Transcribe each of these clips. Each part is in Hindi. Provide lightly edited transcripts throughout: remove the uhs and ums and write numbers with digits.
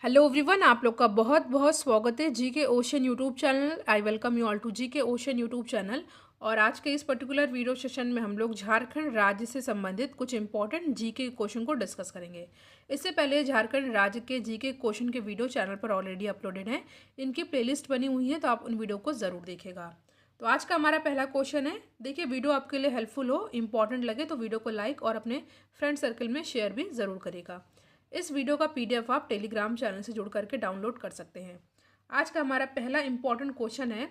हेलो एवरीवन, आप लोग का बहुत बहुत स्वागत है G K ocean YouTube channel. I welcome you all to G K ocean YouTube channel. और आज के इस पर्टिकुलर वीडियो सेशन में हम लोग झारखंड राज्य से संबंधित कुछ इंपॉर्टेंट जी के क्वेश्चन को डिस्कस करेंगे। इससे पहले झारखंड राज्य के जी के क्वेश्चन के वीडियो चैनल पर ऑलरेडी अपलोडेड हैं, इनकी प्लेलिस्ट बनी हुई है, तो आप उन वीडियो को ज़रूर देखेगा। तो आज का हमारा पहला क्वेश्चन है। देखिए, वीडियो आपके लिए हेल्पफुल हो, इंपॉर्टेंट लगे तो वीडियो को लाइक और अपने फ्रेंड सर्कल में शेयर भी ज़रूर करेगा। इस वीडियो का पीडीएफ आप टेलीग्राम चैनल से जुड़ करके डाउनलोड कर सकते हैं। आज का हमारा पहला इंपॉर्टेंट क्वेश्चन है,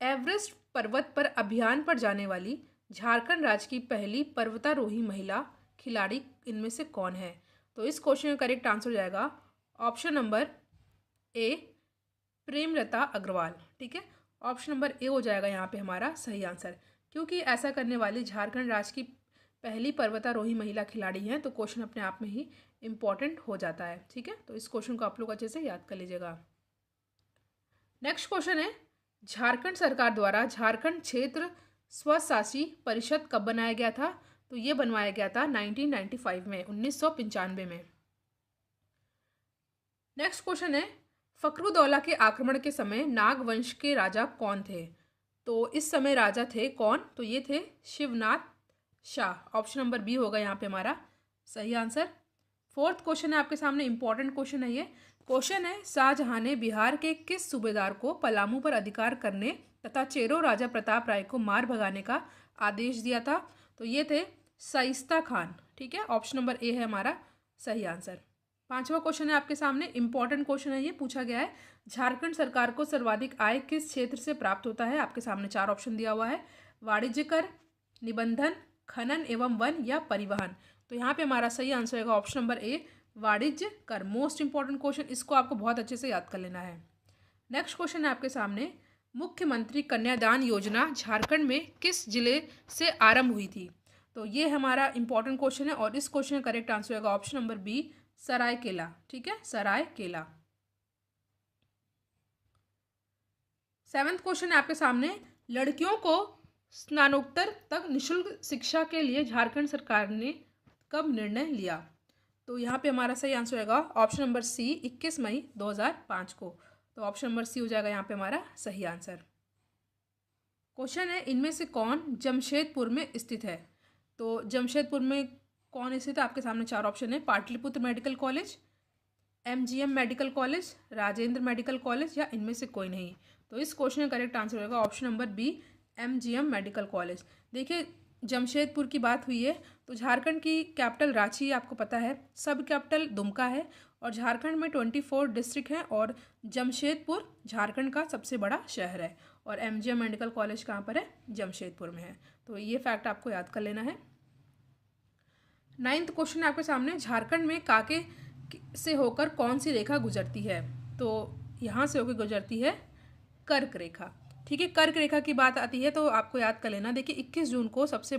एवरेस्ट पर्वत पर अभियान पर जाने वाली झारखंड राज्य की पहली पर्वतारोही महिला खिलाड़ी इनमें से कौन है? तो इस क्वेश्चन का करेक्ट आंसर हो जाएगा option number A, Premlata Agarwal. ठीक है, ऑप्शन नंबर ए हो जाएगा यहाँ पे हमारा सही आंसर, क्योंकि ऐसा करने वाली झारखंड राज्य की पहली पर्वतारोही महिला खिलाड़ी हैं, तो क्वेश्चन अपने आप में ही इम्पॉर्टेंट हो जाता है। ठीक है, तो इस क्वेश्चन को आप लोग अच्छे से याद कर लीजिएगा। नेक्स्ट क्वेश्चन है, झारखंड सरकार द्वारा झारखंड क्षेत्र स्वशासी परिषद कब बनाया गया था? तो ये बनवाया गया था 1995 में, 1995 में। नेक्स्ट क्वेश्चन है, फखरुद्दौला के आक्रमण के समय नाग वंश के राजा कौन थे? तो इस समय राजा थे कौन? तो ये थे Shivnath Shah. Option number B होगा यहाँ पे हमारा सही आंसर। फोर्थ क्वेश्चन है आपके सामने, इंपॉर्टेंट क्वेश्चन है ये। क्वेश्चन है, शाहजहां ने बिहार के किस सूबेदार को पलामू पर अधिकार करने तथा चेरो राजा प्रताप राय को मार भगाने का आदेश दिया था? तो ये थे शाइस्ता खान। ठीक है, ऑप्शन नंबर ए है हमारा सही आंसर। पांचवा क्वेश्चन है आपके सामने, इंपॉर्टेंट क्वेश्चन है ये। पूछा गया है, झारखंड सरकार को सर्वाधिक आय किस क्षेत्र से प्राप्त होता है? आपके सामने चार ऑप्शन दिया हुआ है, वाणिज्य कर, निबंधन, खनन एवं वन या परिवहन। तो यहाँ पे हमारा सही आंसर होगा ऑप्शन नंबर ए, वाणिज्य कर। मोस्ट इंपॉर्टेंट क्वेश्चन, इसको आपको बहुत अच्छे से याद कर लेना है। नेक्स्ट क्वेश्चन है आपके सामने, मुख्यमंत्री कन्यादान योजना झारखंड में किस जिले से आरंभ हुई थी? तो ये हमारा इंपॉर्टेंट क्वेश्चन है, और इस क्वेश्चन का करेक्ट आंसर होगा ऑप्शन नंबर बी, सरायकेला। ठीक है, सरायकेला। सेवंथ क्वेश्चन है आपके सामने, लड़कियों को स्नातकोत्तर तक निःशुल्क शिक्षा के लिए झारखंड सरकार ने कब निर्णय लिया? तो यहाँ पे हमारा सही आंसर होगा ऑप्शन नंबर सी, 21 मई 2005 को। तो ऑप्शन नंबर सी हो जाएगा यहाँ पे हमारा सही आंसर। क्वेश्चन है, इनमें से कौन जमशेदपुर में स्थित है? तो जमशेदपुर में कौन स्थित है? आपके सामने चार ऑप्शन है, Pataliputra medical college, MGM medical college, Rajendra medical college या इनमें से कोई नहीं। तो इस क्वेश्चन का करेक्ट आंसर होगा option number B, MGM medical college. देखिए, जमशेदपुर की बात हुई है तो झारखंड की कैपिटल रांची आपको पता है, सब कैपिटल दुमका है, और झारखंड में 24 डिस्ट्रिक्ट हैं, और जमशेदपुर झारखंड का सबसे बड़ा शहर है, और एमजीएम मेडिकल कॉलेज कहाँ पर है? जमशेदपुर में है। तो ये फैक्ट आपको याद कर लेना है। नाइन्थ क्वेश्चन आपके सामने, झारखंड में काके से होकर कौन सी रेखा गुजरती है? तो यहाँ से होकर गुजरती है कर्क रेखा। ठीक है, कर्क रेखा की बात आती है तो आपको याद कर लेना। देखिए, 21 जून को सबसे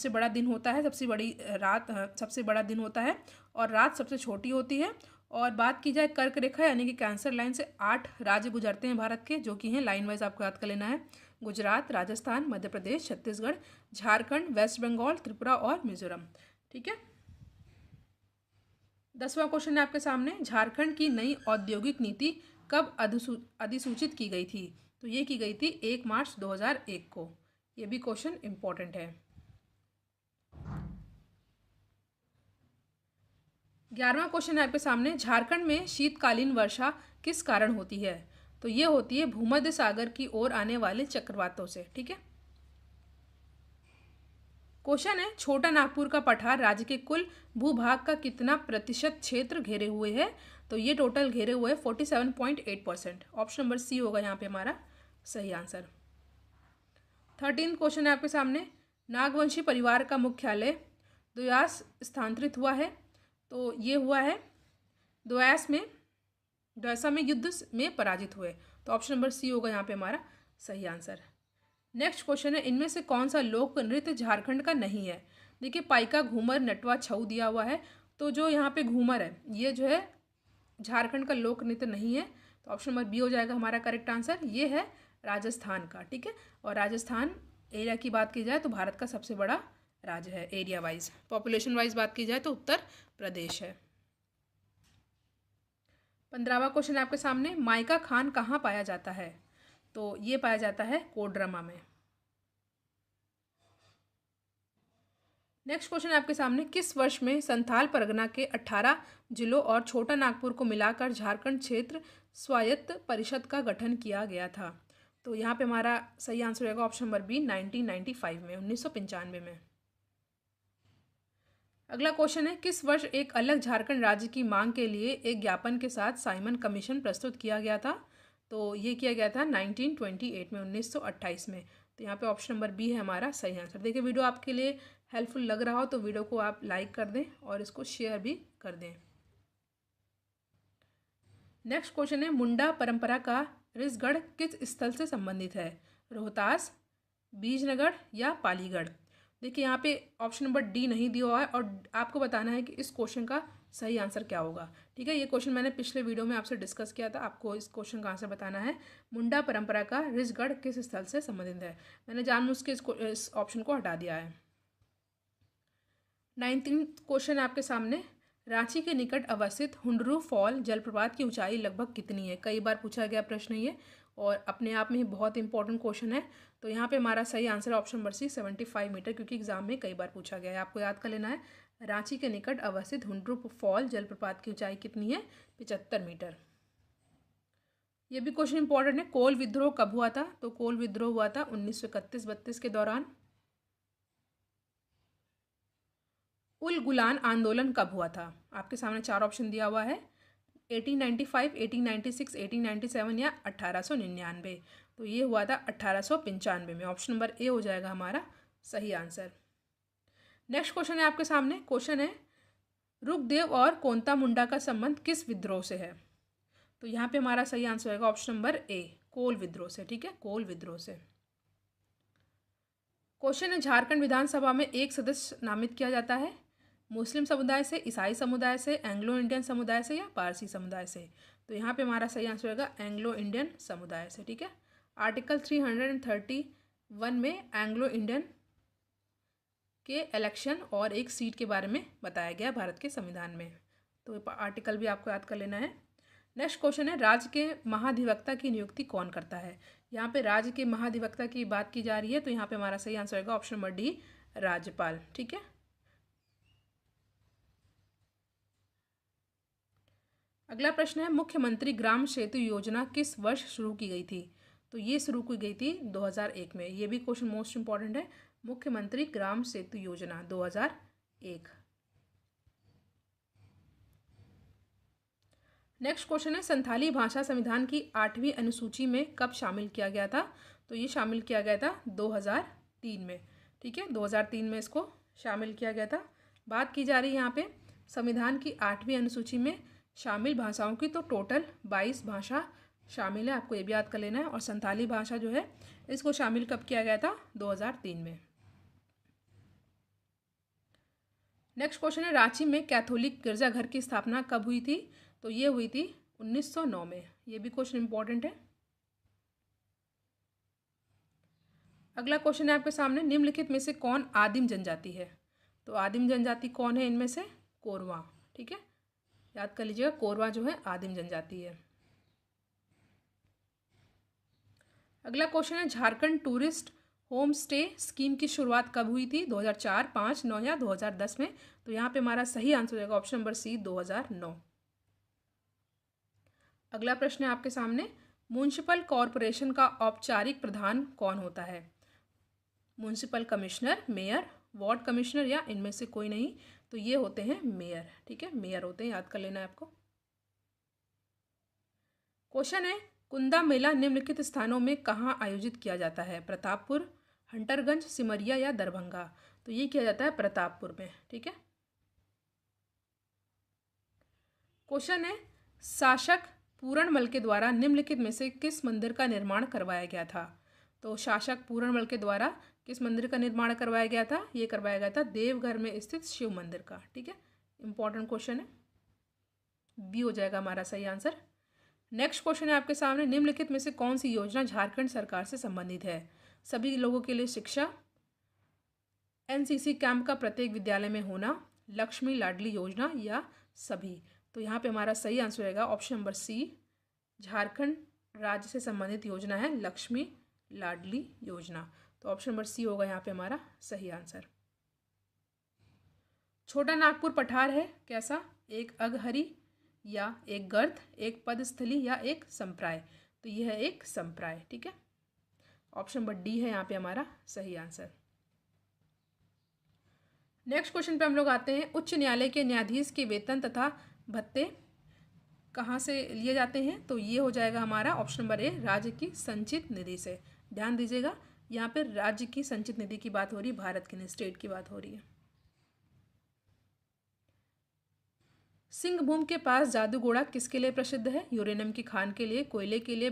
बड़ा दिन होता है, सबसे बड़ी रात, सबसे बड़ा दिन होता है, और रात सबसे छोटी होती है। और बात की जाए कर्क रेखा यानी कि कैंसर लाइन से 8 राज्य गुजरते हैं भारत के, जो कि हैं लाइन वाइज, आपको याद कर लेना है। गुजरात, राजस्थान, मध्य प्रदेश, छत्तीसगढ़, झारखंड, वेस्ट बंगाल, त्रिपुरा और मिजोरम। ठीक है, 10वां क्वेश्चन है आपके सामने, झारखंड की नई औद्योगिक नीति कब अधिसूचित की गई थी? तो ये की गई थी 1 मार्च 2001 को। ये भी क्वेश्चन इंपॉर्टेंट है। 11वां क्वेश्चन है आपके सामने, झारखंड में शीतकालीन वर्षा किस कारण होती है? तो ये होती है भूमध्य सागर की ओर आने वाले चक्रवातों से। ठीक है, क्वेश्चन है, छोटा नागपुर का पठार राज्य के कुल भूभाग का कितना प्रतिशत क्षेत्र घेरे हुए है? तो ये टोटल घेरे हुए 47.8%। ऑप्शन नंबर सी होगा यहाँ पे हमारा सही आंसर। 13 क्वेश्चन है आपके सामने, नागवंशी परिवार का मुख्यालय द्वयास स्थानांतरित हुआ है? तो ये हुआ है द्वयासा में युद्ध में पराजित हुए। तो ऑप्शन नंबर सी होगा यहाँ पे हमारा सही आंसर। नेक्स्ट क्वेश्चन है, इनमें से कौन सा लोक नृत्य झारखंड का नहीं है? देखिए, पाइका, घूमर, नटवा, छऊ दिया हुआ है, तो जो यहाँ पे घूमर है ये जो है झारखंड का लोक नृत्य नहीं है। तो ऑप्शन नंबर बी हो जाएगा हमारा करेक्ट आंसर। ये है राजस्थान का। ठीक है, और राजस्थान एरिया की बात की जाए तो भारत का सबसे बड़ा राज्य है एरिया वाइज। पॉपुलेशन वाइज बात की जाए तो उत्तर प्रदेश है। 15वां क्वेश्चन है आपके सामने, माइका खान कहाँ पाया जाता है? तो ये पाया जाता है कोडरमा में। नेक्स्ट क्वेश्चन है आपके सामने, किस वर्ष में संथाल परगना के 18 जिलों और छोटा नागपुर को मिलाकर झारखंड क्षेत्र स्वायत्त परिषद का गठन किया गया था? तो यहाँ पे हमारा सही आंसर रहेगा ऑप्शन नंबर बी, 1995 में, 1995 में। अगला क्वेश्चन है, किस वर्ष एक अलग झारखंड राज्य की मांग के लिए एक ज्ञापन के साथ साइमन कमीशन प्रस्तुत किया गया था? तो ये किया गया था 1928 में, 1928 में। तो यहाँ पे ऑप्शन नंबर बी है हमारा सही आंसर। देखिए, वीडियो आपके लिए हेल्पफुल लग रहा हो तो वीडियो को आप लाइक कर दें और इसको शेयर भी कर दें। नेक्स्ट क्वेश्चन है, मुंडा परंपरा का रिसगढ़ किस स्थल से संबंधित है? रोहतास, बीजनगर या पालीगढ़? देखिए, यहाँ पे ऑप्शन नंबर डी नहीं दिया हुआ है और आपको बताना है कि इस क्वेश्चन का सही आंसर क्या होगा। ठीक है, ये क्वेश्चन मैंने पिछले वीडियो में आपसे डिस्कस किया था। आपको इस क्वेश्चन का आंसर बताना है, मुंडा परंपरा का रिसगढ़ किस स्थल से संबंधित है। मैंने जानबूझ के इस ऑप्शन को हटा दिया है। 19th क्वेश्चन आपके सामने, रांची के निकट अवस्थित हुंडरू फॉल जलप्रपात की ऊंचाई लगभग कितनी है? कई बार पूछा गया प्रश्न ये और अपने आप में ही बहुत इंपॉर्टेंट क्वेश्चन है। तो यहाँ पे हमारा सही answer option number C, 75 metre, क्योंकि एग्जाम में कई बार पूछा गया है। आपको याद कर लेना है, रांची के निकट अवस्थित हुंडरू फॉल जलप्रपात की ऊंचाई कितनी है? 75 मीटर। ये भी क्वेश्चन इंपॉर्टेंट है, कोल विद्रोह कब हुआ था? तो कोल विद्रोह हुआ था 1931-32 के दौरान। उल गुलान आंदोलन कब हुआ था? आपके सामने 4 ऑप्शन दिया हुआ है, 1895, 1896, 1897 या 1899। तो ये हुआ था 1895 में। ऑप्शन नंबर ए हो जाएगा हमारा सही आंसर। नेक्स्ट क्वेश्चन है आपके सामने, क्वेश्चन है, रुकदेव और कोंता मुंडा का संबंध किस विद्रोह से है? तो यहाँ पे हमारा सही आंसर होगा ऑप्शन नंबर ए, कोल विद्रोह से। ठीक है, कोल विद्रोह से। क्वेश्चन है, झारखंड विधानसभा में एक सदस्य नामित किया जाता है मुस्लिम समुदाय से, ईसाई समुदाय से, एंग्लो इंडियन समुदाय से या पारसी समुदाय से? तो यहाँ पे हमारा सही आंसर होगा एंग्लो इंडियन समुदाय से। ठीक है, आर्टिकल 331 में एंग्लो इंडियन के इलेक्शन और एक सीट के बारे में बताया गया भारत के संविधान में। तो आर्टिकल भी आपको याद कर लेना है। नेक्स्ट क्वेश्चन है, राज्य के महाधिवक्ता की नियुक्ति कौन करता है? यहाँ पे राज्य के महाधिवक्ता की बात की जा रही है, तो यहाँ पे हमारा सही आंसर होगा ऑप्शन नंबर डी, राज्यपाल। ठीक है, अगला प्रश्न है, मुख्यमंत्री ग्राम सेतु योजना किस वर्ष शुरू की गई थी? तो ये शुरू की गई थी 2001 में। ये भी क्वेश्चन मोस्ट इंपॉर्टेंट है, मुख्यमंत्री ग्राम सेतु योजना 2001। नेक्स्ट क्वेश्चन है, संथाली भाषा संविधान की 8वीं अनुसूची में कब शामिल किया गया था? तो ये शामिल किया गया था 2003 में। ठीक है, 2003 में इसको शामिल किया गया था। बात की जा रही है यहाँ पे संविधान की 8वीं अनुसूची में शामिल भाषाओं की, तो टोटल 22 भाषा शामिल है, आपको ये भी याद कर लेना है। और संथाली भाषा जो है इसको शामिल कब किया गया था? 2003 में। नेक्स्ट क्वेश्चन है, रांची में कैथोलिक गिरजाघर की स्थापना कब हुई थी? तो ये हुई थी 1909 में। ये भी क्वेश्चन इंपॉर्टेंट है। अगला क्वेश्चन है आपके सामने, निम्नलिखित में से कौन आदिम जनजाति है? तो आदिम जनजाति कौन है इनमें से? कोरवा। ठीक है, याद कर लीजिएगा, कोरवा जो है आदिम जनजाति है। अगला क्वेश्चन है, Jharkhand tourist home stay scheme की शुरुआत कब हुई थी? 2004, 5, 9 या 2010 में? तो यहाँ पे हमारा सही आंसर हो जाएगा ऑप्शन नंबर सी, 2009। अगला प्रश्न है आपके सामने, म्युनिसिपल कॉरपोरेशन का औपचारिक प्रधान कौन होता है? Municipal commissioner, mayor, ward commissioner या इनमें से कोई नहीं? तो ये होते हैं मेयर। ठीक है, मेयर होते हैं, याद कर लेना है आपको। क्वेश्चन है, कुंदा मेला निम्नलिखित स्थानों में कहाँ आयोजित किया जाता है? प्रतापपुर, हंटरगंज, सिमरिया या दरभंगा? तो ये किया जाता है प्रतापपुर में। ठीक है, क्वेश्चन है, शासक पूरणमल के द्वारा निम्नलिखित में से किस मंदिर का निर्माण करवाया गया था? तो शासक पूरणमल के द्वारा किस मंदिर का निर्माण करवाया गया था? ये करवाया गया था देवघर में स्थित शिव मंदिर का। ठीक है, इंपॉर्टेंट क्वेश्चन है, बी हो जाएगा हमारा सही आंसर। नेक्स्ट क्वेश्चन है आपके सामने, निम्नलिखित में से कौन सी योजना झारखंड सरकार से संबंधित है? सभी लोगों के लिए शिक्षा, एनसीसी कैंप का प्रत्येक विद्यालय में होना, लक्ष्मी लाडली योजना या सभी? तो यहाँ पे हमारा सही आंसर रहेगा ऑप्शन नंबर सी, झारखंड राज्य से संबंधित योजना है लक्ष्मी लाडली योजना। तो ऑप्शन नंबर सी होगा यहाँ पे हमारा सही आंसर। छोटा नागपुर पठार है कैसा? एक अगहरी या एक गर्द, एक पदस्थली या एक संप्राय? तो यह है एक संप्राय। ठीक है, ऑप्शन नंबर डी है यहाँ पे हमारा सही आंसर। नेक्स्ट क्वेश्चन पे हम लोग आते हैं, उच्च न्यायालय के न्यायाधीश के वेतन तथा भत्ते कहाँ से लिए जाते हैं? तो ये हो जाएगा हमारा ऑप्शन नंबर ए, राज्य की संचित निधि से। ध्यान दीजिएगा, यहाँ पे राज्य की संचित निधि की बात हो रही है, भारत की नहीं, स्टेट की बात हो रही है। सिंहभूम के पास जादूगोड़ा किसके लिए प्रसिद्ध है? यूरेनियम की खान के लिए, कोयले के लिए,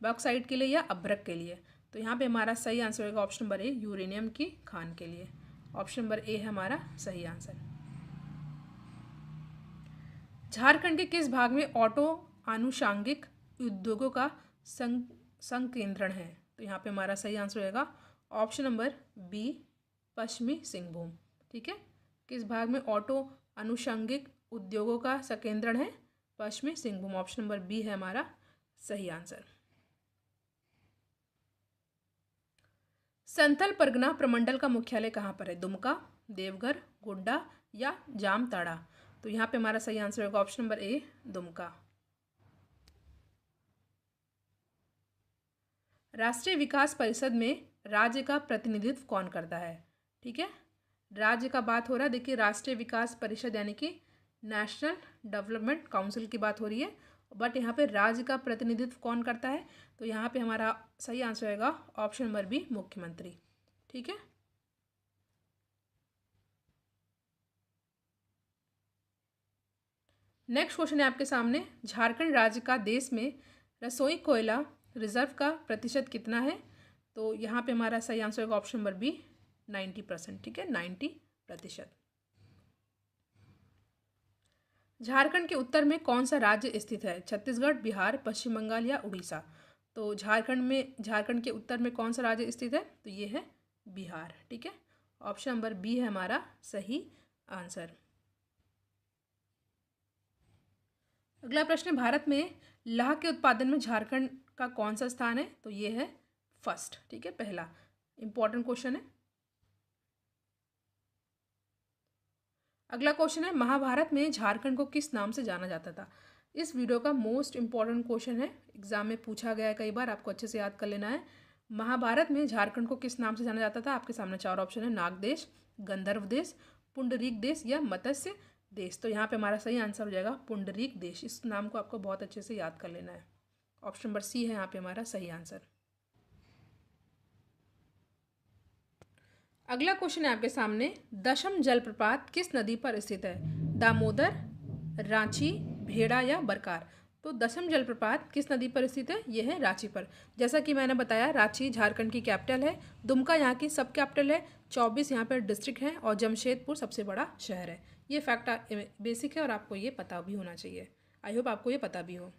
बॉक्साइट के लिए या अभ्रक के लिए? तो यहाँ पे हमारा सही आंसर होगा ऑप्शन नंबर ए, यूरेनियम की खान के लिए। ऑप्शन नंबर ए है हमारा सही आंसर। झारखंड के किस भाग में ऑटो आनुषांगिक उद्योगों का संकेंद्रण है? तो यहाँ पे हमारा सही आंसर होगा ऑप्शन नंबर बी, पश्चिमी सिंहभूम। ठीक है, किस भाग में ऑटो आनुषंगिक उद्योगों का संकेंद्रण है? पश्चिमी सिंहभूम। ऑप्शन नंबर बी है हमारा सही आंसर। संथल परगना प्रमंडल का मुख्यालय कहाँ पर है? दुमका, देवघर, गोड्डा या जामताड़ा? तो यहाँ पे हमारा सही आंसर होगा ऑप्शन नंबर ए, दुमका। राष्ट्रीय विकास परिषद में राज्य का प्रतिनिधित्व कौन करता है? ठीक है, राज्य का बात हो रहा है। देखिए, राष्ट्रीय विकास परिषद यानी कि नेशनल डेवलपमेंट काउंसिल की बात हो रही है, बट यहाँ पे राज्य का प्रतिनिधित्व कौन करता है? तो यहाँ पे हमारा सही आंसर होगा ऑप्शन नंबर बी, मुख्यमंत्री। ठीक है, नेक्स्ट क्वेश्चन है आपके सामने, झारखंड राज्य का देश में रसोई कोयला रिजर्व का प्रतिशत कितना है? तो यहाँ पे हमारा सही आंसर होगा ऑप्शन नंबर बी, 90%। ठीक है, 90%। झारखंड के उत्तर में कौन सा राज्य स्थित है? छत्तीसगढ़, बिहार, पश्चिम बंगाल या उड़ीसा? तो झारखंड के उत्तर में कौन सा राज्य स्थित है? तो ये है बिहार। ठीक है, ऑप्शन नंबर बी है हमारा सही आंसर। अगला प्रश्न, भारत में लाह के उत्पादन में झारखंड का कौन सा स्थान है? तो ये है फर्स्ट। ठीक है, पहला इंपॉर्टेंट क्वेश्चन है। अगला क्वेश्चन है, महाभारत में झारखंड को किस नाम से जाना जाता था? इस वीडियो का मोस्ट इंपॉर्टेंट क्वेश्चन है, एग्जाम में पूछा गया है कई बार, आपको अच्छे से याद कर लेना है। महाभारत में झारखंड को किस नाम से जाना जाता था? आपके सामने चार ऑप्शन है, नाग देश, गंधर्व देश, पुंडरीक देश या मत्स्य देश? तो यहाँ पे हमारा सही आंसर हो जाएगा पुंडरीक देश। इस नाम को आपको बहुत अच्छे से याद कर लेना है। ऑप्शन नंबर सी है यहाँ पे हमारा सही आंसर। अगला क्वेश्चन है आपके सामने, दशम जलप्रपात किस नदी पर स्थित है? दामोदर, रांची, भेड़ा या बरकार? तो दशम जलप्रपात किस नदी पर स्थित है? यह है रांची पर। जैसा कि मैंने बताया, रांची झारखंड की कैपिटल है, दुमका यहाँ की सब कैपिटल है, 24 यहाँ पर डिस्ट्रिक्ट हैं और जमशेदपुर सबसे बड़ा शहर है। ये फैक्ट बेसिक है और आपको ये पता भी होना चाहिए। आई होप आपको ये पता भी हो।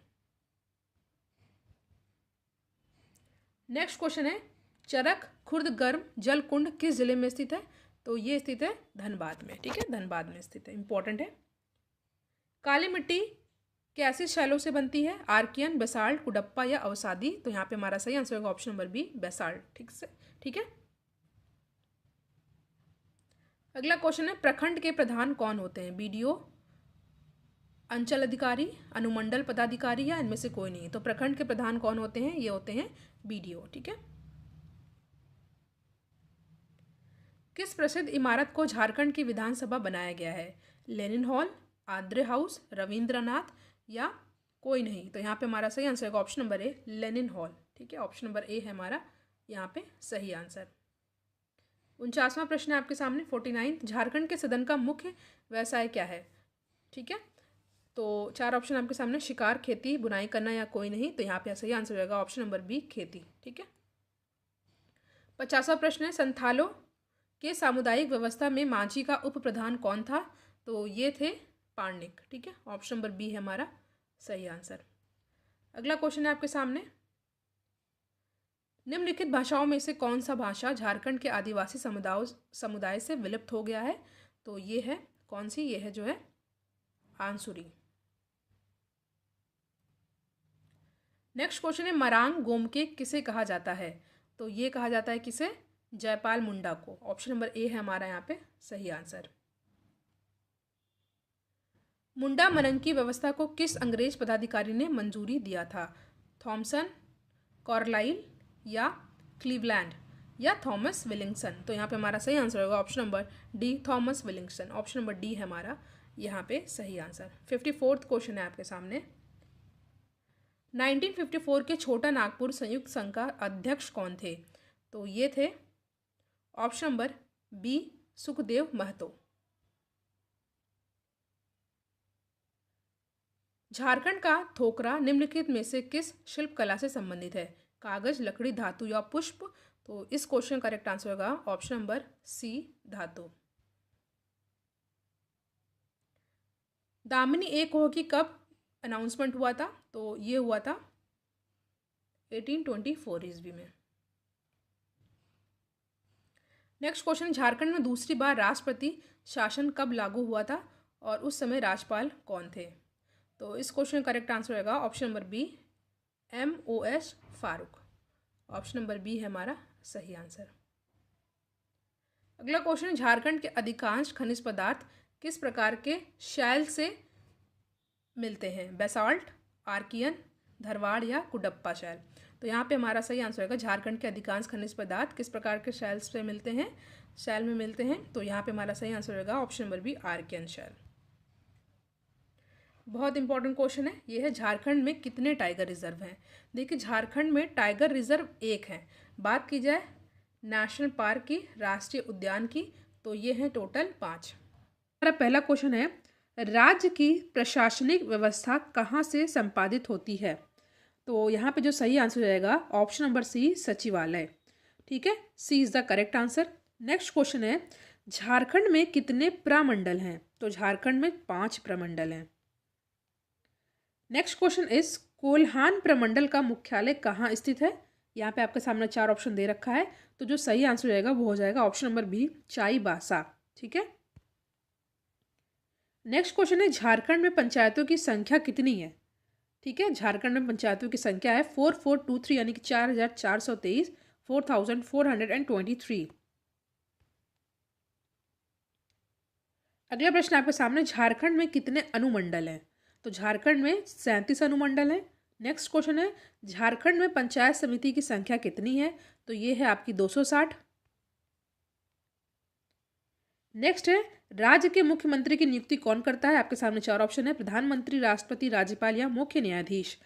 नेक्स्ट क्वेश्चन है, चरक खुर्द गर्म जल कुंड किस जिले में स्थित है? तो ये स्थित है धनबाद में। ठीक है, धनबाद में स्थित है, इंपॉर्टेंट है। काली मिट्टी कैसी शैलों से बनती है? आर्कियन, बेसाल्ट, कुडप्पा या अवसादी? तो यहाँ पे हमारा सही आंसर होगा ऑप्शन नंबर बी, बेसाल्ट। ठीक है, अगला क्वेश्चन है, प्रखंड के प्रधान कौन होते हैं? बीडीओ, अंचल अधिकारी, अनुमंडल पदाधिकारी या इनमें से कोई नहीं? तो प्रखंड के प्रधान कौन होते हैं? ये होते हैं बीडीओ। ठीक है, किस प्रसिद्ध इमारत को झारखंड की विधानसभा बनाया गया है? Lenin hall, Andre house, Rabindranath या कोई नहीं? तो यहाँ पे हमारा सही आंसर होगा ऑप्शन नंबर ए, लेनिन हॉल। ठीक है, ऑप्शन नंबर ए है हमारा यहाँ पे सही आंसर। 49वां प्रश्न है आपके सामने, 49, झारखंड के सदन का मुख्य व्यवसाय क्या है? ठीक है, तो चार ऑप्शन आपके सामने, शिकार, खेती, बुनाई करना या कोई नहीं? तो यहाँ पे सही आंसर होगा ऑप्शन नंबर बी, खेती। ठीक है, 50वां प्रश्न है, संथालों के सामुदायिक व्यवस्था में मांझी का उप प्रधान कौन था? तो ये थे पार्निक। ठीक है, ऑप्शन नंबर बी है हमारा सही आंसर। अगला क्वेश्चन है आपके सामने, निम्नलिखित भाषाओं में से कौन सा भाषा झारखंड के आदिवासी समुदाय से विलुप्त हो गया है? तो ये है कौन सी? ये है जो है आंसुरी। नेक्स्ट क्वेश्चन है मरांग गोमके किसे कहा जाता है? तो ये कहा जाता है किसे? जयपाल मुंडा को। ऑप्शन नंबर ए है हमारा यहाँ पे सही आंसर। मुंडा मनन की व्यवस्था को किस अंग्रेज पदाधिकारी ने मंजूरी दिया था? थॉमसन, कॉर्लाइल या क्लीवलैंड या थॉमस विलिंगसन? तो यहाँ पे हमारा सही आंसर होगा option number D, Thomas Willingson. Option number D है हमारा यहाँ पे सही आंसर। 54th क्वेश्चन है आपके सामने। 1954 के छोटा नागपुर संयुक्त संघ का अध्यक्ष कौन थे? तो ये थे option number B, Sukhdev Mahato. Jharkhand का थोकरा निम्नलिखित में से किस शिल्प कला से संबंधित है? कागज, लकड़ी, धातु या पुष्प? तो इस क्वेश्चन का करेक्ट आंसर होगा ऑप्शन नंबर सी, धातु। दामिनी एक हो की कब अनाउंसमेंट हुआ था? तो ये हुआ था 1824 ईस्वी में। नेक्स्ट क्वेश्चन, झारखंड में दूसरी बार राष्ट्रपति शासन कब लागू हुआ था और उस समय राज्यपाल कौन थे? तो इस क्वेश्चन का करेक्ट आंसर होगा option number B, MOS Farooq. Option number B है हमारा सही आंसर। अगला क्वेश्चन, झारखंड के अधिकांश खनिज पदार्थ किस प्रकार के शैल से मिलते हैं? बेसाल्ट, आर्कियन, धरवाड़ या कुडप्पा शैल? तो यहाँ पे हमारा सही आंसर होगा झारखंड के अधिकांश खनिज पदार्थ किस प्रकार के शैल से मिलते हैं? शैल में मिलते हैं। तो यहाँ पे हमारा सही आंसर होगा ऑप्शन नंबर बी, आर्कियन शैल। बहुत इंपॉर्टेंट क्वेश्चन है ये है, झारखंड में कितने टाइगर रिजर्व हैं? देखिए झारखंड में टाइगर रिजर्व एक है। बात की जाए नेशनल पार्क की, राष्ट्रीय उद्यान की, तो ये है टोटल 5। हमारा पहला क्वेश्चन है, राज्य की प्रशासनिक व्यवस्था कहाँ से संपादित होती है? तो यहाँ पे जो सही आंसर जाएगा ऑप्शन नंबर सी, सचिवालय। ठीक है, C is the correct answer. Next question है, झारखंड में कितने प्रमंडल हैं? तो झारखंड में 5 प्रमंडल हैं। नेक्स्ट क्वेश्चन इज, कोल्हान प्रमंडल का मुख्यालय कहाँ स्थित है? यहाँ पे आपके सामने 4 ऑप्शन दे रखा है, तो जो सही आंसर हो जाएगा वो हो जाएगा ऑप्शन नंबर बी, चाईबासा। ठीक है। नेक्स्ट क्वेश्चन है, झारखंड में पंचायतों की संख्या कितनी है? ठीक है, झारखंड में पंचायतों की संख्या है 4423 यानी कि 4423, 4423। अगला प्रश्न आपके सामने, झारखंड में कितने अनुमंडल हैं? तो झारखंड में 37 अनुमंडल हैं। नेक्स्ट क्वेश्चन है, झारखंड में पंचायत समिति की संख्या कितनी है? तो ये है आपकी 260। नेक्स्ट है, राज्य के मुख्यमंत्री की नियुक्ति कौन करता है? आपके सामने 4 ऑप्शन है, प्रधानमंत्री, राष्ट्रपति, राज्यपाल या मुख्य न्यायाधीश।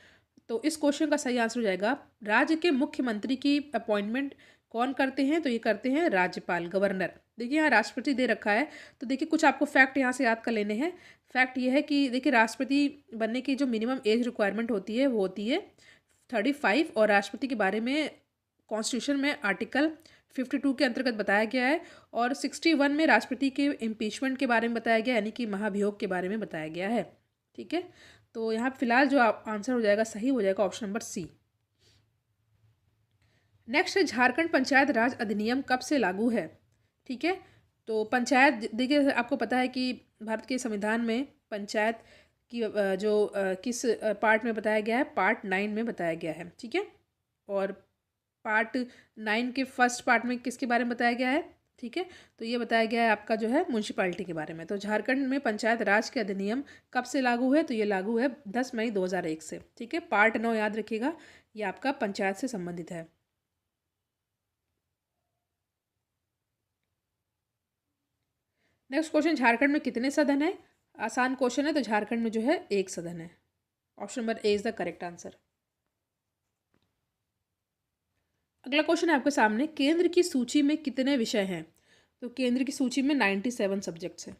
तो इस क्वेश्चन का सही आंसर हो जाएगा, राज्य के मुख्यमंत्री की अपॉइंटमेंट कौन करते हैं? तो ये करते हैं राज्यपाल, गवर्नर। देखिए यहाँ राष्ट्रपति दे रखा है, तो देखिए कुछ आपको फैक्ट यहाँ से याद कर लेने हैं। फैक्ट ये है कि देखिए राष्ट्रपति बनने की जो मिनिमम एज रिक्वायरमेंट होती है वो होती है 35, और राष्ट्रपति के बारे में कॉन्स्टिट्यूशन में आर्टिकल 52 के अंतर्गत बताया गया है, और 61 में राष्ट्रपति के इम्पीचमेंट के बारे में बताया गया, यानी कि महाभियोग के बारे में बताया गया है। ठीक है, तो यहाँ फिलहाल जो आंसर हो जाएगा सही हो जाएगा ऑप्शन नंबर सी। नेक्स्ट है, झारखंड पंचायत राज अधिनियम कब से लागू है? ठीक है, तो पंचायत, देखिए आपको पता है कि भारत के संविधान में पंचायत की जो किस पार्ट में बताया गया है? पार्ट 9 में बताया गया है। ठीक है, और पार्ट 9 के फर्स्ट पार्ट में किसके बारे में बताया गया है? ठीक है, तो ये बताया गया है आपका जो है म्यूनसिपैलिटी के बारे में। तो झारखंड में पंचायत राज के अधिनियम कब से लागू है? तो ये लागू है 10 मई 2001 से। ठीक है, पार्ट 9 याद रखिएगा, ये आपका पंचायत से संबंधित है। नेक्स्ट क्वेश्चन, झारखंड में कितने सदन है? आसान क्वेश्चन है, तो झारखंड में जो है 1 सदन है। Option number A is the correct answer. अगला क्वेश्चन है आपके सामने, केंद्र की सूची में कितने विषय हैं? तो केंद्र की सूची में 97 सब्जेक्ट्स हैं।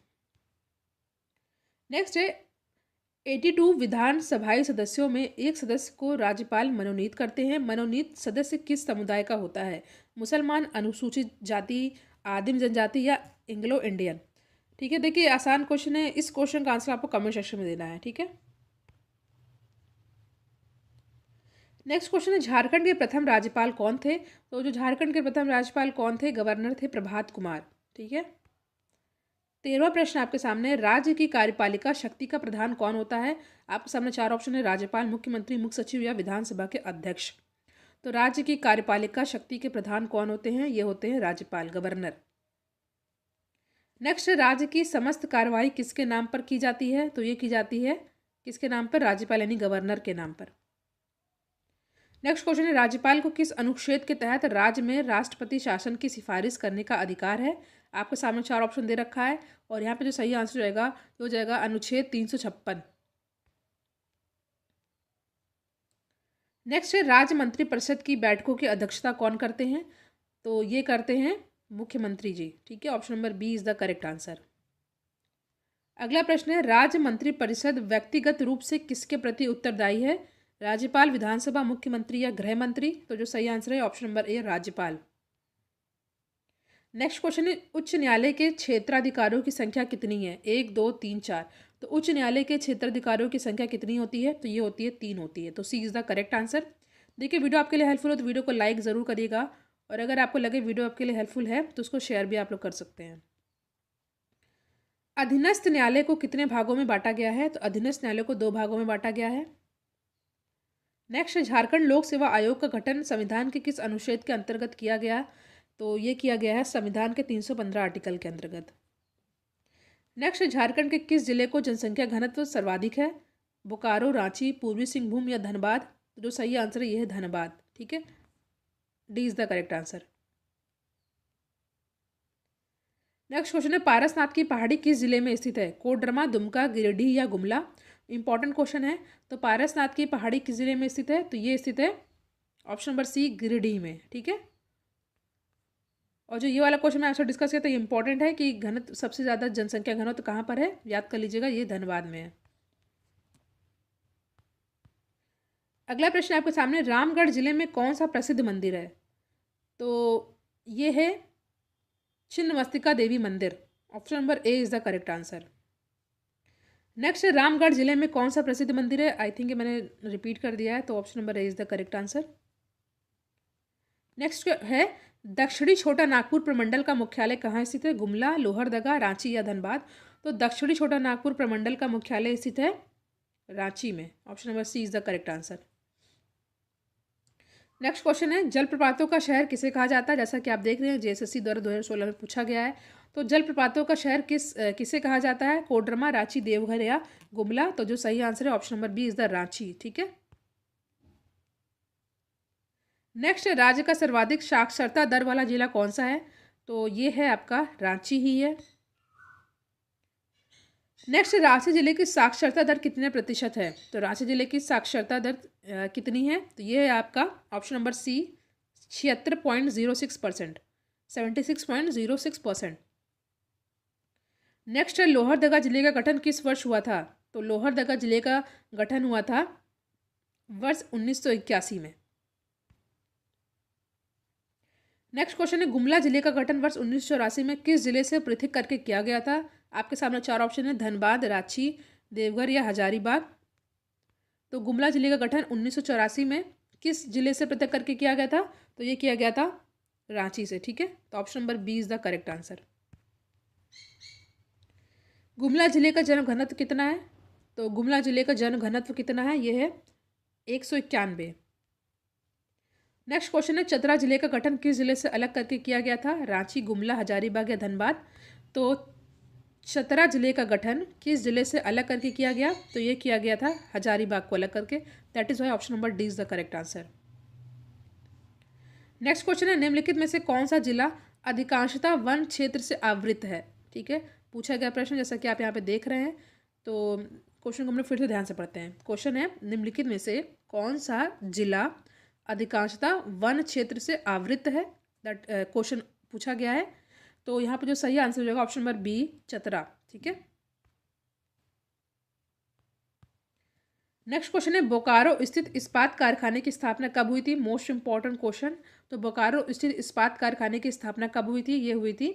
नेक्स्ट है, 82 विधानसभाई सदस्यों में एक सदस्य को राज्यपाल मनोनीत करते हैं। मनोनीत सदस्य किस समुदाय का होता है? मुसलमान, अनुसूचित जाति, आदिम जनजाति या एंग्लो इंडियन? ठीक है, देखिए आसान क्वेश्चन है, इस क्वेश्चन का आंसर आपको कमेंट सेक्शन में देना है। ठीक है, नेक्स्ट क्वेश्चन है, झारखंड के प्रथम राज्यपाल कौन थे? तो जो झारखंड के प्रथम राज्यपाल कौन थे? गवर्नर थे प्रभात कुमार। ठीक है, 13वां प्रश्न आपके सामने, राज्य की कार्यपालिका शक्ति का प्रधान कौन होता है? आपके सामने 4 ऑप्शन है, राज्यपाल, मुख्यमंत्री, मुख्य सचिव या विधानसभा के अध्यक्ष। तो राज्य की कार्यपालिका शक्ति के प्रधान कौन होते हैं? ये होते हैं राज्यपाल, गवर्नर। नेक्स्ट, राज्य की समस्त कार्यवाही किसके नाम पर की जाती है? तो ये की जाती है किसके नाम पर? राज्यपाल यानी गवर्नर के नाम पर। नेक्स्ट क्वेश्चन है, राज्यपाल को किस अनुच्छेद के तहत राज्य में राष्ट्रपति शासन की सिफारिश करने का अधिकार है? आपके सामने 4 ऑप्शन दे रखा है और यहाँ पे जो सही आंसर जाएगा वो जाएगा अनुच्छेद 356। नेक्स्ट है, राज्य मंत्रिपरिषद की बैठकों की अध्यक्षता कौन करते हैं? तो ये करते हैं मुख्यमंत्री जी। ठीक है, option number B is the correct answer. अगला प्रश्न है, राज्य मंत्रिपरिषद व्यक्तिगत रूप से किसके प्रति उत्तरदायी है? राज्यपाल, विधानसभा, मुख्यमंत्री या गृह मंत्री? तो जो सही आंसर है ऑप्शन नंबर ए, राज्यपाल। नेक्स्ट क्वेश्चन है, उच्च न्यायालय के क्षेत्राधिकारियों की संख्या कितनी है? 1, 2, 3, 4। तो उच्च न्यायालय के क्षेत्राधिकारियों की संख्या कितनी होती है? तो ये होती है 3 होती है। तो सी इज द करेक्ट आंसर। देखिए, वीडियो आपके लिए हेल्पफुल हो तो वीडियो को लाइक ज़रूर करिएगा और अगर आपको लगे वीडियो आपके लिए हेल्पफुल है तो उसको शेयर भी आप लोग कर सकते हैं। अधीनस्थ न्यायालय को कितने भागों में बांटा गया है? तो अधीनस्थ न्यायालय को 2 भागों में बांटा गया है। नेक्स्ट, झारखंड लोक सेवा आयोग का गठन संविधान के किस अनुच्छेद के अंतर्गत किया गया? तो ये किया गया है संविधान के 315 आर्टिकल के अंतर्गत। नेक्स्ट, झारखंड के किस जिले को जनसंख्या घनत्व सर्वाधिक है? बोकारो, रांची, पूर्वी सिंहभूम या धनबाद? जो सही आंसर है ये है धनबाद। ठीक है, D is the correct answer. Next question है, पारसनाथ की पहाड़ी किस जिले में स्थित है? कोडरमा, दुमका, गिरिडीह या गुमला? इंपॉर्टेंट क्वेश्चन है। तो पारसनाथ की पहाड़ी किस जिले में स्थित है? तो ये स्थित है ऑप्शन नंबर सी, गिरिडीह में। ठीक है, और जो ये वाला क्वेश्चन मैं आपसे डिस्कस किया था ये इंपॉर्टेंट है कि घनत्व सबसे ज़्यादा जनसंख्या घनत्व कहाँ पर है? याद कर लीजिएगा, ये धनबाद में है। अगला प्रश्न आपके सामने, रामगढ़ जिले में कौन सा प्रसिद्ध मंदिर है? तो ये है छिन्नमस्तिका देवी मंदिर। Option number A is the correct answer. Next, Ramgarh जिले में कौन सा प्रसिद्ध मंदिर है? आई थिंक मैंने रिपीट कर दिया है, तो option number A is the correct answer. Next है, दक्षिणी छोटा नागपुर प्रमंडल का मुख्यालय कहाँ स्थित है? गुमला, लोहरदगा, रांची या धनबाद? तो दक्षिणी छोटा नागपुर प्रमंडल का मुख्यालय स्थित है रांची में। Option number C is the correct answer. Next question है, जलप्रपातों का शहर किसे कहा जाता है? जैसा कि आप देख रहे हैं जेएसएससी द्वारा 2016 में पूछा गया है। तो जलप्रपातों का शहर किसे कहा जाता है? कोडरमा, रांची, देवघर या गुमला? तो जो सही आंसर है option number B is the Ranchi. ठीक है, नेक्स्ट, राज्य का सर्वाधिक साक्षरता दर वाला जिला कौन सा है? तो ये है आपका रांची ही है। नेक्स्ट, रांची जिले की साक्षरता दर कितने प्रतिशत है? तो रांची जिले की साक्षरता दर कितनी है? तो ये है आपका ऑप्शन नंबर सी, 76.06%, 76.06%। नेक्स्ट है, लोहरदगा जिले का गठन किस वर्ष हुआ था? तो लोहरदगा जिले का गठन हुआ था वर्ष 1981 में। नेक्स्ट क्वेश्चन है, गुमला जिले का गठन वर्ष 1984 में किस जिले से पृथक करके किया गया था? आपके सामने 4 ऑप्शन है, धनबाद, रांची, देवघर या हजारीबाग? तो गुमला जिले का गठन 1984 में किस जिले से पृथक करके किया गया था? तो ये किया गया था रांची से। ठीक है, तो option number B is the correct answer. Gumla जिले का जन घनत्व कितना है? तो गुमला जिले का जन घनत्व कितना है? ये है 191। नेक्स्ट क्वेश्चन है, चतरा जिले का गठन किस जिले से अलग करके किया गया था? रांची, गुमला, हजारीबाग या धनबाद? तो चतरा जिले का गठन किस जिले से अलग करके किया गया? तो ये किया गया था हजारीबाग को अलग करके। That is why option number D is the correct answer. Next question है, निम्नलिखित में से कौन सा जिला अधिकांशतः वन क्षेत्र से आवृत है? ठीक है, पूछा गया प्रश्न जैसा कि आप यहाँ पे देख रहे हैं। तो क्वेश्चन को हम लोग फिर से ध्यान से पढ़ते हैं। क्वेश्चन है, निम्नलिखित में से कौन सा जिला अधिकांशतः वन क्षेत्र से आवृत है? दैट क्वेश्चन पूछा गया है। तो यहाँ पे जो सही आंसर हो जाएगा ऑप्शन नंबर बी, चतरा। ठीक है, नेक्स्ट क्वेश्चन है, बोकारो स्थित इस्पात कारखाने की स्थापना कब हुई थी? Most important question. तो बोकारो स्थित इस्पात कारखाने की स्थापना कब हुई थी? ये हुई थी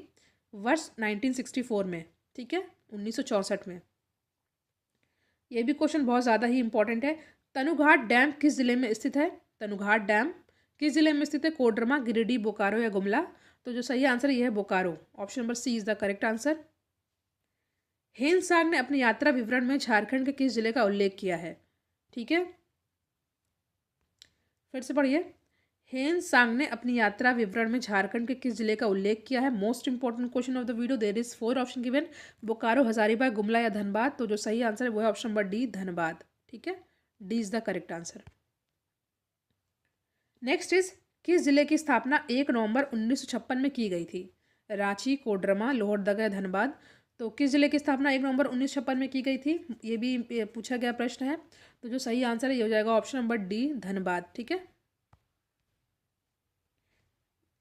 वर्ष 1964 में। ठीक है, 1964 में। ये भी क्वेश्चन बहुत ज़्यादा ही इंपॉर्टेंट है। तनुघाट डैम किस जिले में स्थित है? तनुघाट डैम किस जिले में स्थित है? कोडरमा, गिरिडीह, बोकारो या गुमला? तो जो सही आंसर ये है Bokaro. Option number C is the correct answer. Hiuen Tsang ने अपनी यात्रा विवरण में झारखंड के किस जिले का उल्लेख किया है? ठीक है, फिर से पढ़िए। हेन सांग ने अपनी यात्रा विवरण में झारखंड के किस जिले का उल्लेख किया है? Most important question of the video. There is 4 option given, Bokaro, Hazaribagh, Gumla या धनबाद। तो जो सही आंसर है वो है ऑप्शन नंबर डी, धनबाद। ठीक है, D is the correct answer. Next is किस जिले की स्थापना 1 नवंबर 1956 में की गई थी? रांची, कोडरमा, लोहरदगा या धनबाद। तो किस जिले की स्थापना 1 नवंबर 1956 में की गई थी, ये भी पूछा गया प्रश्न है। तो जो सही आंसर है ये हो जाएगा ऑप्शन नंबर डी, धनबाद। ठीक है,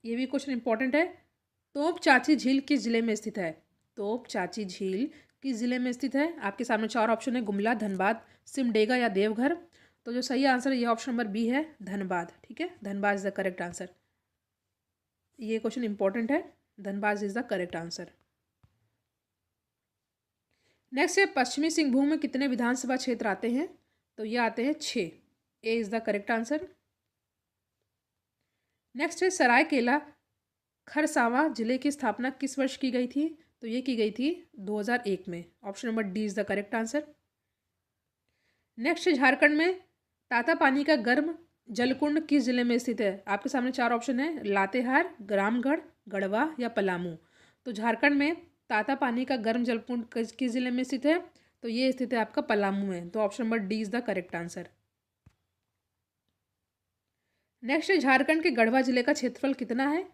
ये भी क्वेश्चन इंपॉर्टेंट है। तोप चाची झील किस जिले में स्थित है? तोप चाची झील किस जिले में स्थित है? आपके सामने 4 ऑप्शन है, गुमला, धनबाद, सिमडेगा या देवघर। तो जो सही आंसर है ये ऑप्शन नंबर बी है, धनबाद। ठीक है, Dhanbad is the correct answer. ये क्वेश्चन इंपॉर्टेंट है, Dhanbad is the correct answer. Next है पश्चिमी सिंहभूम में कितने विधानसभा क्षेत्र आते हैं? तो ये आते हैं 6। A is the correct answer. Next है सरायकेला खरसावां जिले की स्थापना किस वर्ष की गई थी? तो ये की गई थी 2001 में। Option number D is the correct answer. Next Jharkhand में तातापानी का गर्म जलकुंड किस जिले में स्थित है? आपके सामने 4 ऑप्शन है, लातेहार, रामगढ़, गढ़वा या पलामू। तो झारखंड में तातापानी का गर्म जलकुंड किस जिले में स्थित है? तो ये स्थित है आपका पलामू में। तो option number D is the correct answer. Next Jharkhand के गढ़वा जिले का क्षेत्रफल कितना है?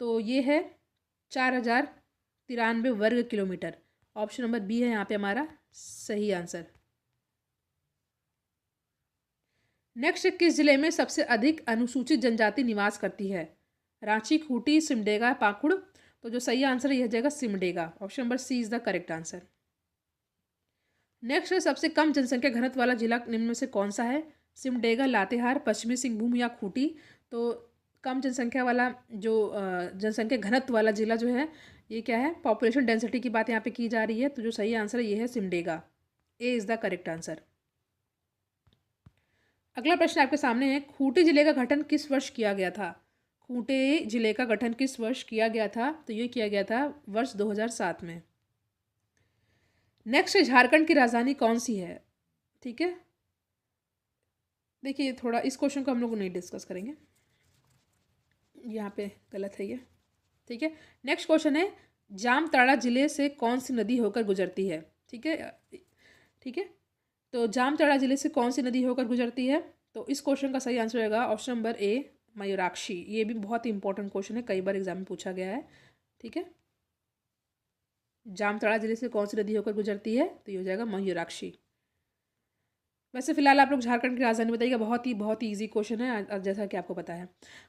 तो ये है 4093 वर्ग किलोमीटर। ऑप्शन नंबर बी है यहाँ पे हमारा सही आंसर। नेक्स्ट किस जिले में सबसे अधिक अनुसूचित जनजाति निवास करती है? रांची, खूंटी, सिमडेगा, पाकुड़। तो जो सही आंसर है यह जाएगा Simdega. Option number C is the correct answer. Next सबसे कम जनसंख्या घनत्व वाला जिला निम्न में से कौन सा है? सिमडेगा, लातेहार, पश्चिमी सिंहभूम या खूंटी। तो कम जनसंख्या वाला जो जनसंख्या घनत्व वाला जिला जो है ये क्या है? पॉपुलेशन डेंसिटी की बात यहाँ पे की जा रही है। तो जो सही आंसर है ये है सिमडेगा। ए इज द करेक्ट आंसर। अगला प्रश्न आपके सामने है, खूंटी जिले का गठन किस वर्ष किया गया था? खूंटी जिले का गठन किस वर्ष किया गया था? तो ये किया गया था वर्ष 2007 में। नेक्स्ट झारखंड की राजधानी कौन सी है? ठीक है, देखिए थोड़ा इस क्वेश्चन को हम लोग नहीं डिस्कस करेंगे, यहाँ पे गलत है ये। ठीक है, नेक्स्ट क्वेश्चन है, जामताड़ा जिले से कौन सी नदी होकर गुजरती है? ठीक है, ठीक है, तो जामताड़ा जिले से कौन सी नदी होकर गुजरती है? तो इस क्वेश्चन का सही आंसर होगा ऑप्शन नंबर ए, मयूराक्षी। ये भी बहुत ही इंपॉर्टेंट क्वेश्चन है, कई बार एग्जाम में पूछा गया है। ठीक है, जामताड़ा जिले से कौन सी नदी होकर गुजरती है? तो ये हो जाएगा मयूराक्षी। वैसे फिलहाल आप लोग झारखंड की राजधानी बताइएगा, बहुत ही ईजी क्वेश्चन है जैसा कि आपको पता है।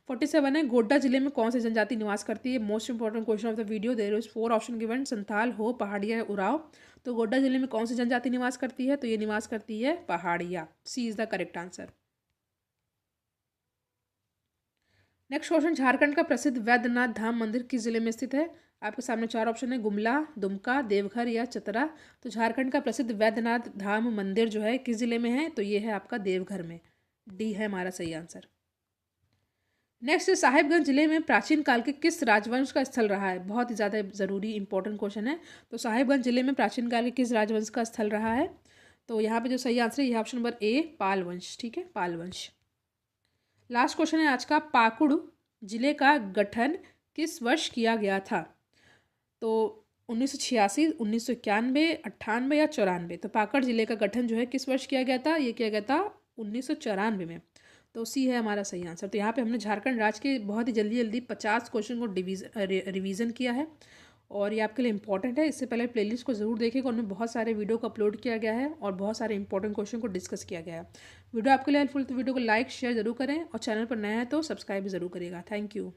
47 है, गोड्डा जिले में कौन सी जनजाति निवास करती है? Most important question of the video. There is 4 option given, Santhal, Ho, Pahariya, Oraon. तो गोड्डा जिले में कौन सी जनजाति निवास करती है? तो ये निवास करती है Pahariya. C is the correct answer. Next question, Jharkhand का प्रसिद्ध वैद्यनाथ धाम मंदिर किस जिले में स्थित है? आपके सामने 4 ऑप्शन है, गुमला, दुमका, देवघर या चतरा। तो झारखंड का प्रसिद्ध वैद्यनाथ धाम मंदिर जो है किस जिले में है? तो ये है आपका देवघर में। डी है हमारा सही आंसर। नेक्स्ट, साहिबगंज जिले में प्राचीन काल के किस राजवंश का स्थल रहा है? बहुत ही ज़्यादा ज़रूरी इंपॉर्टेंट क्वेश्चन है। तो साहिबगंज जिले में प्राचीन काल के किस राजवंश का स्थल रहा है? तो यहाँ पे जो सही आंसर है यह ऑप्शन नंबर ए, पाल वंश। ठीक है, पाल वंश। लास्ट क्वेश्चन है आज का, पाकुड़ जिले का गठन किस वर्ष किया गया था? तो 1986, 1991, 98 या 94। तो पाकड़ जिले का गठन जो है किस वर्ष किया गया था? ये किया गया था 1994 में। तो सी है हमारा सही आंसर। तो यहाँ पे हमने झारखंड राज्य के बहुत ही जल्दी 50 क्वेश्चन को रिवीजन किया है और ये आपके लिए इंपॉर्टेंट है। इससे पहले प्लेलिस्ट को ज़रूर देखेगा, उनमें बहुत सारे वीडियो को अपलोड किया गया है और बहुत सारे इंपॉर्टेंट क्वेश्चन को डिस्कस किया गया है। वीडियो आपके लिए हेल्पफुल तो वीडियो को लाइक शेयर जरूर करें और चैनल पर नया है तो सब्सक्राइब भी जरूर करिएगा। Thank you.